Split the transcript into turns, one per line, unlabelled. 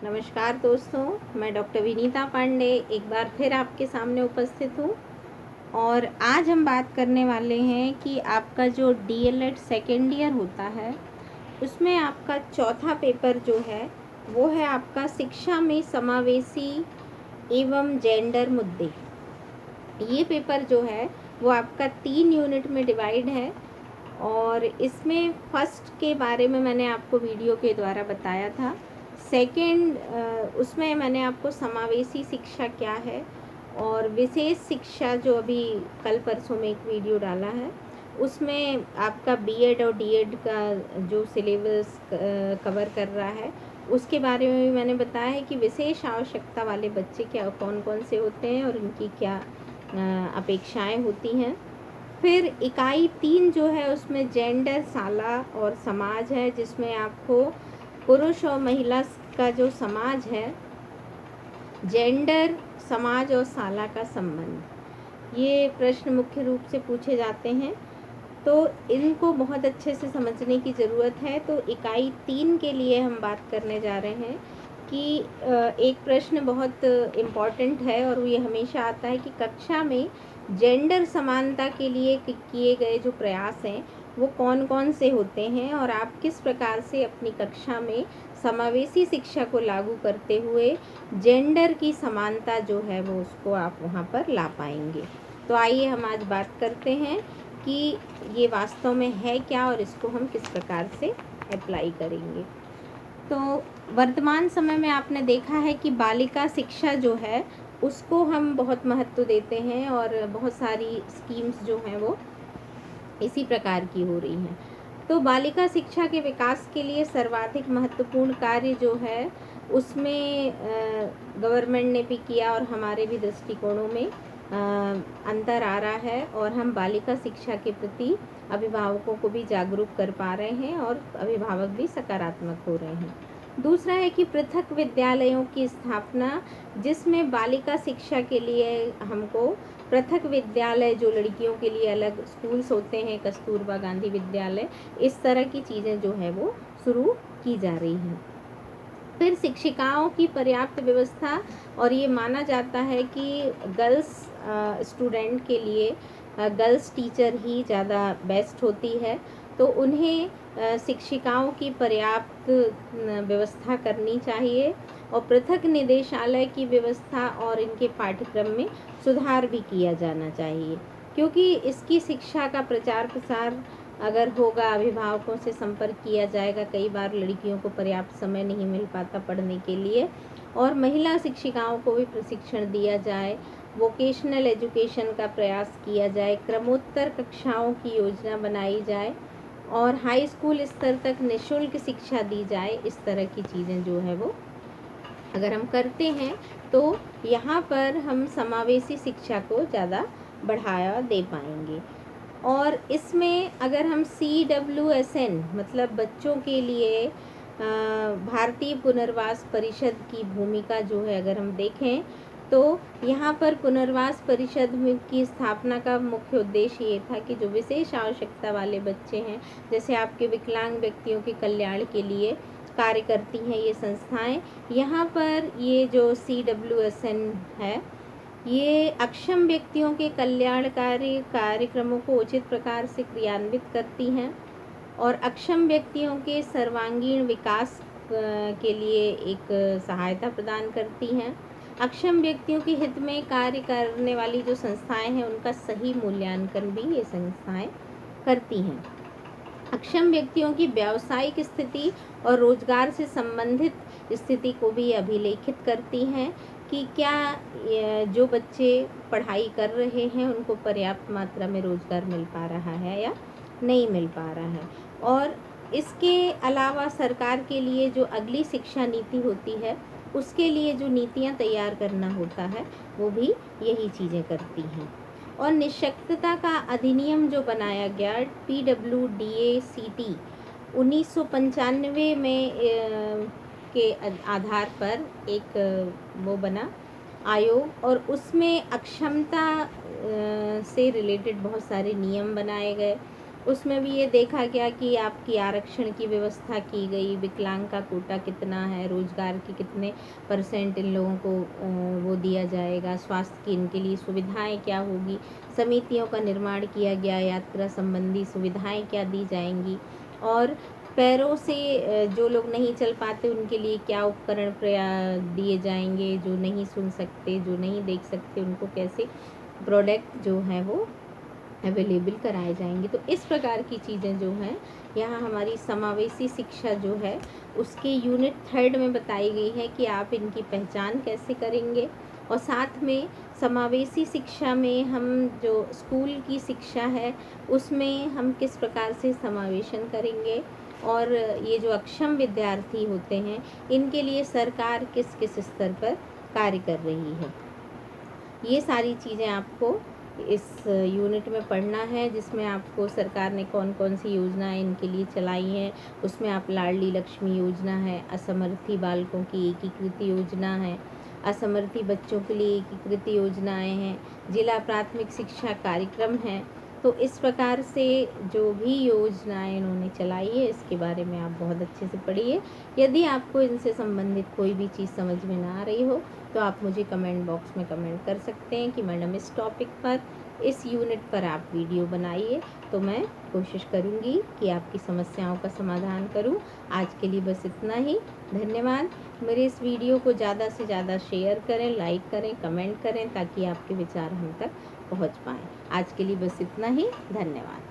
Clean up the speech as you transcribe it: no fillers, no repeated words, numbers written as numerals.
नमस्कार दोस्तों, मैं डॉक्टर विनीता पांडे एक बार फिर आपके सामने उपस्थित हूँ। और आज हम बात करने वाले हैं कि आपका जो डीएलएड सेकेंड ईयर होता है उसमें आपका चौथा पेपर जो है वो है आपका शिक्षा में समावेशी एवं जेंडर मुद्दे। ये पेपर जो है वो आपका 3 यूनिट में डिवाइड है और इसमें फर्स्ट के बारे में मैंने आपको वीडियो के द्वारा बताया था। सेकंड उसमें मैंने आपको समावेशी शिक्षा क्या है और विशेष शिक्षा जो अभी कल परसों में एक वीडियो डाला है उसमें आपका बीएड और डीएड का जो सिलेबस कवर कर रहा है उसके बारे में भी मैंने बताया है कि विशेष आवश्यकता वाले बच्चे क्या कौन कौन से होते हैं और उनकी क्या अपेक्षाएं होती हैं। फिर इकाई 3 जो है उसमें जेंडर साला और समाज है, जिसमें आपको पुरुष और महिला का जो समाज है, जेंडर समाज और साला का संबंध, ये प्रश्न मुख्य रूप से पूछे जाते हैं। तो इनको बहुत अच्छे से समझने की ज़रूरत है। तो इकाई 3 के लिए हम बात करने जा रहे हैं कि एक प्रश्न बहुत इम्पॉर्टेंट है और ये हमेशा आता है कि कक्षा में जेंडर समानता के लिए किए गए जो प्रयास हैं वो कौन कौन से होते हैं और आप किस प्रकार से अपनी कक्षा में समावेशी शिक्षा को लागू करते हुए जेंडर की समानता जो है वो उसको आप वहाँ पर ला पाएंगे। तो आइए हम आज बात करते हैं कि ये वास्तव में है क्या और इसको हम किस प्रकार से अप्लाई करेंगे। तो वर्तमान समय में आपने देखा है कि बालिका शिक्षा जो है उसको हम बहुत महत्व देते हैं और बहुत सारी स्कीम्स जो हैं वो इसी प्रकार की हो रही हैं। तो बालिका शिक्षा के विकास के लिए सर्वाधिक महत्वपूर्ण कार्य जो है उसमें गवर्नमेंट ने भी किया और हमारे भी दृष्टिकोणों में अंतर आ रहा है और हम बालिका शिक्षा के प्रति अभिभावकों को भी जागरूक कर पा रहे हैं और अभिभावक भी सकारात्मक हो रहे हैं। दूसरा है कि पृथक विद्यालयों की स्थापना, जिसमें बालिका शिक्षा के लिए हमको पृथक विद्यालय, जो लड़कियों के लिए अलग स्कूल्स होते हैं, कस्तूरबा गांधी विद्यालय, इस तरह की चीज़ें जो है वो शुरू की जा रही हैं। फिर शिक्षिकाओं की पर्याप्त व्यवस्था, और ये माना जाता है कि गर्ल्स स्टूडेंट के लिए गर्ल्स टीचर ही ज़्यादा बेस्ट होती है, तो उन्हें शिक्षिकाओं की पर्याप्त व्यवस्था करनी चाहिए और पृथक निदेशालय की व्यवस्था और इनके पाठ्यक्रम में सुधार भी किया जाना चाहिए, क्योंकि इसकी शिक्षा का प्रचार प्रसार अगर होगा, अभिभावकों से संपर्क किया जाएगा। कई बार लड़कियों को पर्याप्त समय नहीं मिल पाता पढ़ने के लिए, और महिला शिक्षिकाओं को भी प्रशिक्षण दिया जाए, वोकेशनल एजुकेशन का प्रयास किया जाए, क्रमोत्तर कक्षाओं की योजना बनाई जाए और हाई स्कूल स्तर तक निःशुल्क शिक्षा दी जाए। इस तरह की चीज़ें जो है वो अगर हम करते हैं तो यहाँ पर हम समावेशी शिक्षा को ज़्यादा बढ़ावा दे पाएंगे। और इसमें अगर हम CWSN मतलब बच्चों के लिए भारतीय पुनर्वास परिषद की भूमिका जो है अगर हम देखें, तो यहाँ पर पुनर्वास परिषद की स्थापना का मुख्य उद्देश्य ये था कि जो विशेष आवश्यकता वाले बच्चे हैं, जैसे आपके विकलांग व्यक्तियों के कल्याण के लिए कार्य करती हैं ये संस्थाएं। यहाँ पर ये जो CWSN है, ये अक्षम व्यक्तियों के कल्याणकारी कार्यक्रमों को उचित प्रकार से क्रियान्वित करती हैं और अक्षम व्यक्तियों के सर्वांगीण विकास के लिए एक सहायता प्रदान करती हैं। अक्षम व्यक्तियों के हित में कार्य करने वाली जो संस्थाएं हैं उनका सही मूल्यांकन भी ये संस्थाएं करती हैं। अक्षम व्यक्तियों की व्यावसायिक स्थिति और रोजगार से संबंधित स्थिति को भी अभिलेखित करती हैं कि क्या जो बच्चे पढ़ाई कर रहे हैं उनको पर्याप्त मात्रा में रोजगार मिल पा रहा है या नहीं मिल पा रहा है। और इसके अलावा सरकार के लिए जो अगली शिक्षा नीति होती है उसके लिए जो नीतियाँ तैयार करना होता है वो भी यही चीज़ें करती हैं। और निःशक्तता का अधिनियम जो बनाया गया PWDACT 1995 में के आधार पर एक वो बना आयोग, और उसमें अक्षमता से रिलेटेड बहुत सारे नियम बनाए गए उसमें भी ये देखा गया कि आपकी आरक्षण की व्यवस्था की गई, विकलांग का कोटा कितना है, रोजगार के कितने % इन लोगों को वो दिया जाएगा, स्वास्थ्य की इनके लिए सुविधाएं क्या होगी, समितियों का निर्माण किया गया, यात्रा संबंधी सुविधाएं क्या दी जाएंगी, और पैरों से जो लोग नहीं चल पाते उनके लिए क्या उपकरण दिए जाएंगे, जो नहीं सुन सकते, जो नहीं देख सकते, उनको कैसे प्रोडक्ट जो है वो अवेलेबल कराए जाएंगे। तो इस प्रकार की चीज़ें जो हैं यहाँ हमारी समावेशी शिक्षा जो है उसके यूनिट 3 में बताई गई है कि आप इनकी पहचान कैसे करेंगे, और साथ में समावेशी शिक्षा में हम जो स्कूल की शिक्षा है उसमें हम किस प्रकार से समावेशन करेंगे, और ये जो अक्षम विद्यार्थी होते हैं इनके लिए सरकार किस किस स्तर पर कार्य कर रही है। ये सारी चीज़ें आपको इस यूनिट में पढ़ना है, जिसमें आपको सरकार ने कौन कौन सी योजनाएं इनके लिए चलाई हैं। उसमें आप लाडली लक्ष्मी योजना है, असमर्थी बालकों की एकीकृत योजना है, असमर्थी बच्चों के लिए एकीकृत योजनाएं हैं, जिला प्राथमिक शिक्षा कार्यक्रम है। तो इस प्रकार से जो भी योजनाएं इन्होंने चलाई है इसके बारे में आप बहुत अच्छे से पढ़िए। यदि आपको इनसे संबंधित कोई भी चीज़ समझ में ना आ रही हो तो आप मुझे कमेंट बॉक्स में कमेंट कर सकते हैं कि मैडम इस टॉपिक पर, इस यूनिट पर आप वीडियो बनाइए, तो मैं कोशिश करूँगी कि आपकी समस्याओं का समाधान करूँ। आज के लिए बस इतना ही। धन्यवाद। मेरे इस वीडियो को ज़्यादा से ज़्यादा शेयर करें, लाइक करें, कमेंट करें, ताकि आपके विचार हम तक पहुँच पाएँ। आज के लिए बस इतना ही। धन्यवाद।